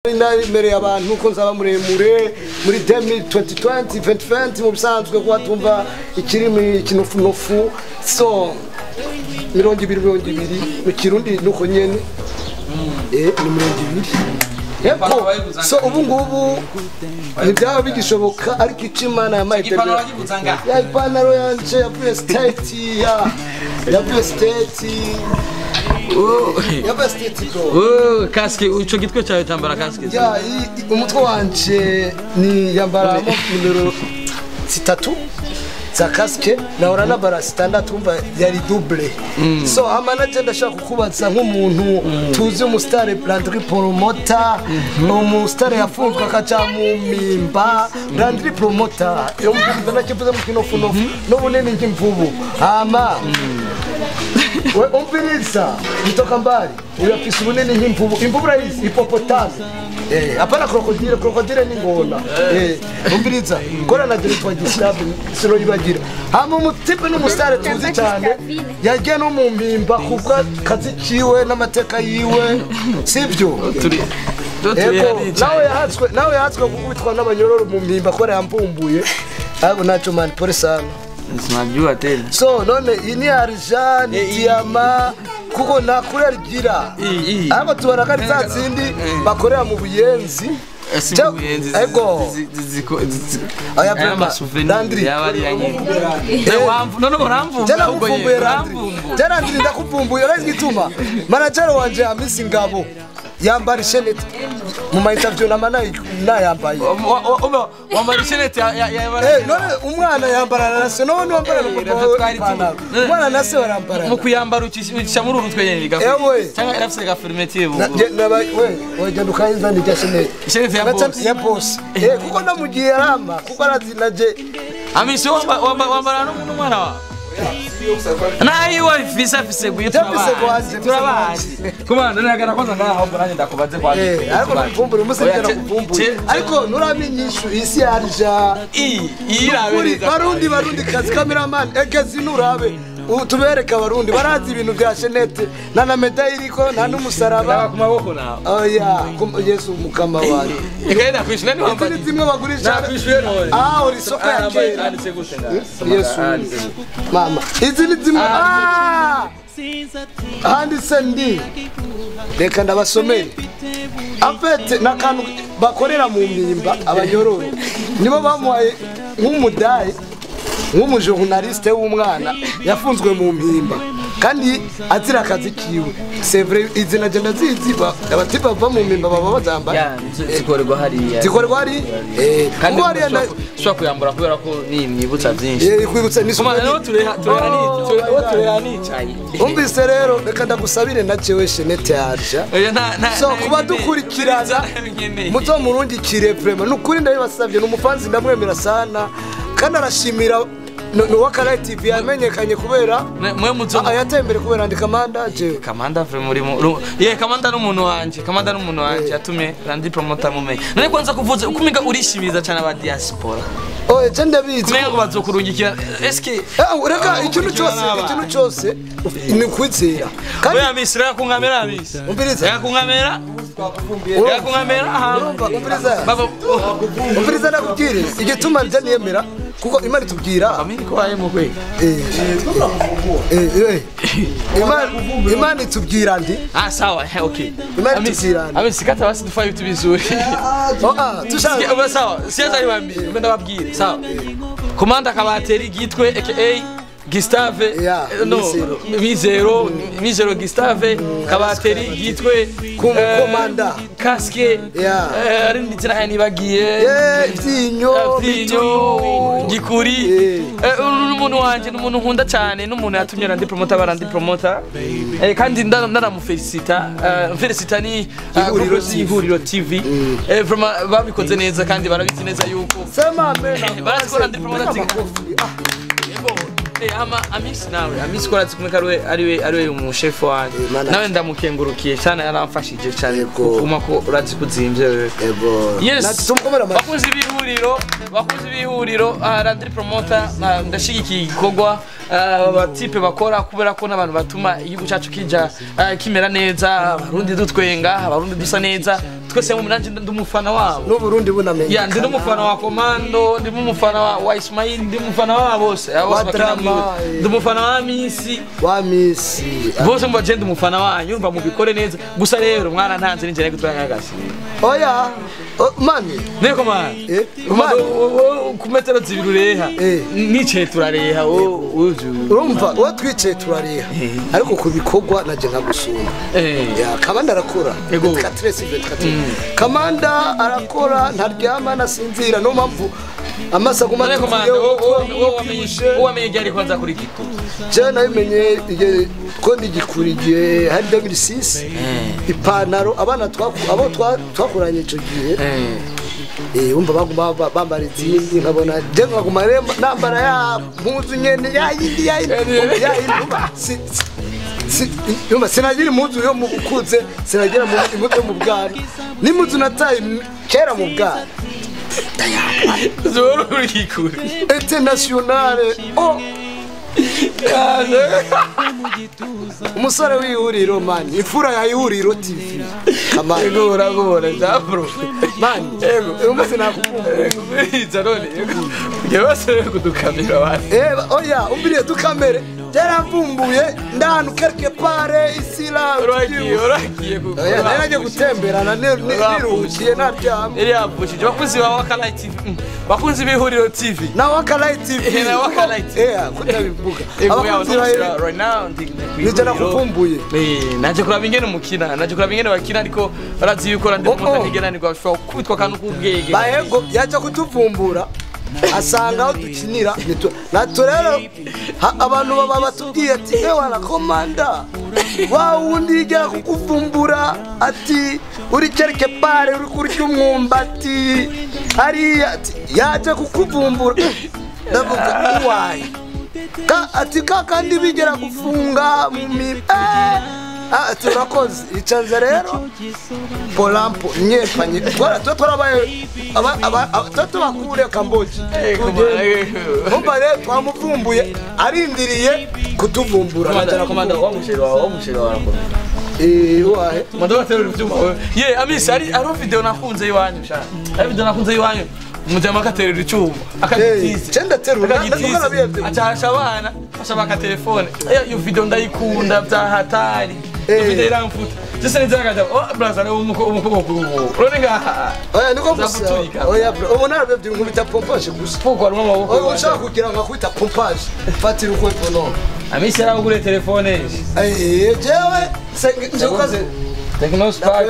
imbere y'abantu ko nzaba muremure muri 2020 mu bisanzwe ko atumva ikirimi kinofunofu so 2020 mu kirundi nuko nyene ni 2020 yego so ubu ngubu ntibyaba bigishoboka ariko icimana ya Maitebe ya ipantaro yanje yavuye state yavuye state kaske uco gitwe cyawe tambara kaske ya umutwe wanje ni yambara numero 3 za kaske na orana bara standard umva yari double so amanaje ndashaka kukubaza nk'umuntu tuzi umustar Landry promoter umustar yafunzwe akaca mu mimba Landry promoter yo mvuga nakivuze mu kinofuno n'ubunene nk'imvubu we umpiriza mtoka mbali uyafisa ubunene nk'imvubu imvubu raisi hipopotame apana krokodile ni ngona umpiriza kora na director Gustave siro yibagira hama umutipe n'umusare tuzi cyane yagiye no mu mpimba kubwa kazi ciwe n'amateka yiwe sivyo nawe yahatswe kugwitwa n'abanyororo mu mpimba kora yampumbuye abo nacho man pole sana sinajua tena so none ini arjani diama kuko nakurergira abo tubarakari zazindi bakorera mu buyenzi ego aya prema Landry yabari yanyi none baramvumba ubwo Landry ndakuvumbuye uragituma manager wanje Amisi Ngabo yambara ishenete mu interview na yambaye wambara ishenete none umwana yambara nase none wambara umwana nase warambara mu kuyambara ucisha muri urutwe nyene bigafu cyangwa irafise gafirmetive we genda ukayinza ndi gashenete ya boss kuko namugiye rama kuko arazinaje Amisi wambara n'umwana wa nayi wa fise turabazi kumana nagara kwanza ngaho buranye ndakubaze kwa ariko kuvumbura umusengera kuvumbura ariko nuramenyishu isi yarija barundi kazi cameraman egezi nurabe tubereka abarundi barazi ibintu bya Shenete na medaille iriko nta n'umusaraba ku maboko nawe oya Yesu mukama wari igenda kwishwe ni wambaye zimwe bagurisha kwishwe none uri soko ya kera anditse gute Yesu mama izi ni zimwe handitse ndi reka ndabasomere afete nakantu bakorera mu mpimba abanyororo nibo bamuhaye nk'umudayi nk'umujournaliste w'umwana yafunzwe mu mpimba kandi azira akazi kiwe c'est vrai izina genda ziziba abatipa bava mu mpimba baba bazamba zikorerwa hari kandi hari shwa kuyambura kubera ko ni mwibutsa byinshi kwibutsa ni soma rero turera nicaye umbise rero reka ndagusabire na jewe Shenete yarja so kuba dukurikirana muto murungikire vraiment nukuri ndabibasavye n'umufanzi ndamwemera sana kandi arashimira Nuwakara TV yamenyekanye kubera mwe muzo ayatembere kubera ndi Kamanda je Kamanda muri Kamanda n'umuntu wanje yatumye Landry promoter mumenye none kwanza kuvuze ukumiga urishimiza cyane aba diaspora je ndabizi kumenga bazokurungikira eske ureka ikintu cyose ni kwizera kandi Amisi yakungamera Amisi umbiriza yakungamera umbiriza nakubwire igituma nje niyemera kuko Imana itubwira ko waye mu kwe Imana itubwira ndi sawa okay Imana itubwira Amisi kata basi dufanye tubizuri tushaka sawa siyaza ibambi ndababwire sawa komanda kabateri gitwe aka Gustave Mizero Gustave kabateri gitwe komanda kaske ari nditsira hani bagiye vyinyo gikuri n'umuntu wanje n'umuntu nkunda cyane n'umuntu yatumye Landry promoter kandi ndaramufelicita ni ihuriro TV babikoze neza kandi barabizi neza yuko barakora Landry promoter Amisi korazi kumeka ariwe umuchef wanje nawe ndamukengurukiye cyane yaramfashije cyane kuma ko urazi kuzimvye yes bakuzi bihuriro Landry promoter ndashigikiye igikorwa abatipe bakora kubera ko n'abantu batuma igihugu cyacu kija kimera neza abarundi dutwenga abarundi dusa neza twese mu nanje ndi umufana wabo no Burundi bunamenye ya ndi umufana wa Komando ndi umufana wa Ismail ndi umufana wa bose ndi umufana wa Misi bose mba je ndi umufana wanyu urumva mubikore neza gusa rero mwana ntanze ninje nego twangagasi oya mani neko mani ku metero zibiri ureha nicaye turareha urumva uwo twicaye turareha ariko ku bikorwa naje nkagusuma Kamanda arakora Kamanda arakora ntaryama nasinzira no mpamvu amasa kumane wamenye ryari kwanza kuri giko je nabimenye ko ndigikurigiye hari 2006 ipantaro abana twakuranye ico gihe umva baguma bambara izindi nkabona je nkaguma nambara ya mpuzu nyene ya yumva sinagira impuzu yo mukuze sinagira impuzu yo mu bwana n'impuzu nataye kera mu bwana zoro urikuri internationale umusore w'ihuriro mani imfura ya ihuriro TV Kamanda gora zapro mani umase nakubiza none yabasere kudukamera basi oya umbiriye dukamere yaramvumbuye ndanu quelque part ici là oragiye naraje gutemberana niruhukiye naryama iri abushije bakunzi ba Wakalayi TV bakunzi b'ihuriro TV na Wakalayi TV na Wakalayi TV kutabivuga abakunzi right now nije nakuvumbuye naje kuraba ingene mukina naje kuraba ingene bakina ariko barazi yuko rande mota ntigeranirwa bashobora kwitwa kantu k'ubwenge bahego yaje kutuvumbura asanga aho dukinira natwe rero abantu baba batubwiye ati ewana Komanda wa wundi ijya kukuvumbura ati uri quelque part uri kurya umwumbati ari yaje kukuvumbura ndavuga uwaye ati kandi bigera gufunga mu turakoze icanze rero polampo nyepanye twarabaye bakure Kamboje umva rero twamuvumbuye arindiriye kutuvumbura Komanda wamushero wawe wahe Mandora tero ivyuma ye Amisi ari video nakunze iwanyu sha ari video nakunze iwanyu umujama akaterera icyuma akagitiza cenda terura acahasha abana ashaka telefone iyo video ndayikunda byahatari video iramfuta Jese nizagaje braza ne umukobwa urone ngaha oya niko gusa oya bro ubona byo nkubita pompage gusa poko arimo amaboko ushaka kugira ngo akwita pompage fatira uko ipono Amisi yaragure telefone jewe nje Techno Spark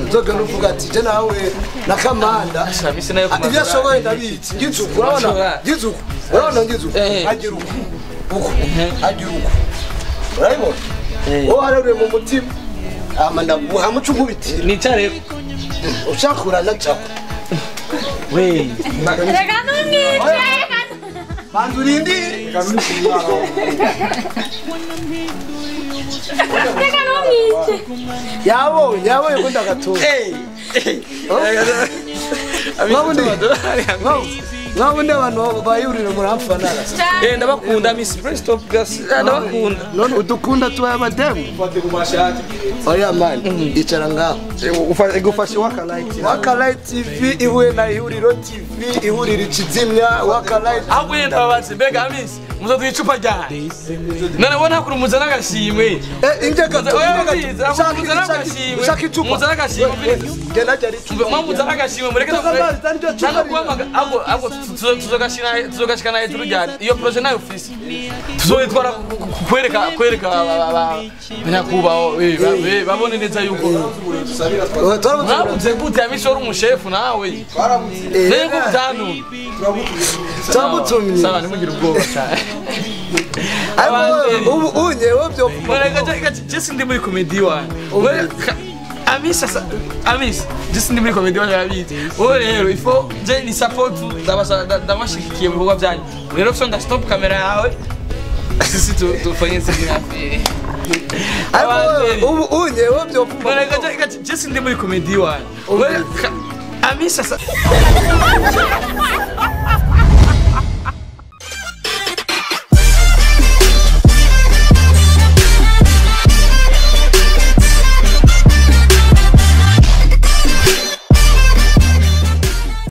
nzoga nuvuga ati je nawe na Kamanda Amisi nayo kuma ibyo ashoboye ndabitse gizuku urabona gizuku agira uko urabona harere mu mutima amanda buhamucu nkubiti nicare ushakura na chako we rega numwice bandurindi rega numwice yabo yekunda gato Ngabundi abantu bayurira murafana ndabakunda Miss Prestop gas ndabakunda none udukunda tubaye abademu fate kumashati oya man icara ngaho gufashe Wakalayi TV ihuye na ihuriro TV ihurira ikizimya Wakalayi ahubwo yenda babaze mbega Miss muzo twicupa ryane none bona kuri muzana gashimwe injeka ushaka icupa muzana gashimwe genda jari muzana gashimwe mureke cyangwa kuhamaga ahubwo tuzogashikana hejuru ryane iyo projet nayo office tuzoyitwara kwereka abanyakubaho babone neza yuko mwabuze gute Amisi uri umushefu nawe nengo mutanu turamutumye sawa nimugire ubwoba cyane ubu unyewe byo Jesse ndi muri comedy wanyu Amisi Jesse ndi muri comedy wanyu yabizi rero ifo je ni support ndabashikiye mu bikorwa byanyu rero so ndastop kamera yawe sisi tufanye singapiri ubu unyewe byo Jesse ndi muri comedy wanyu Amisi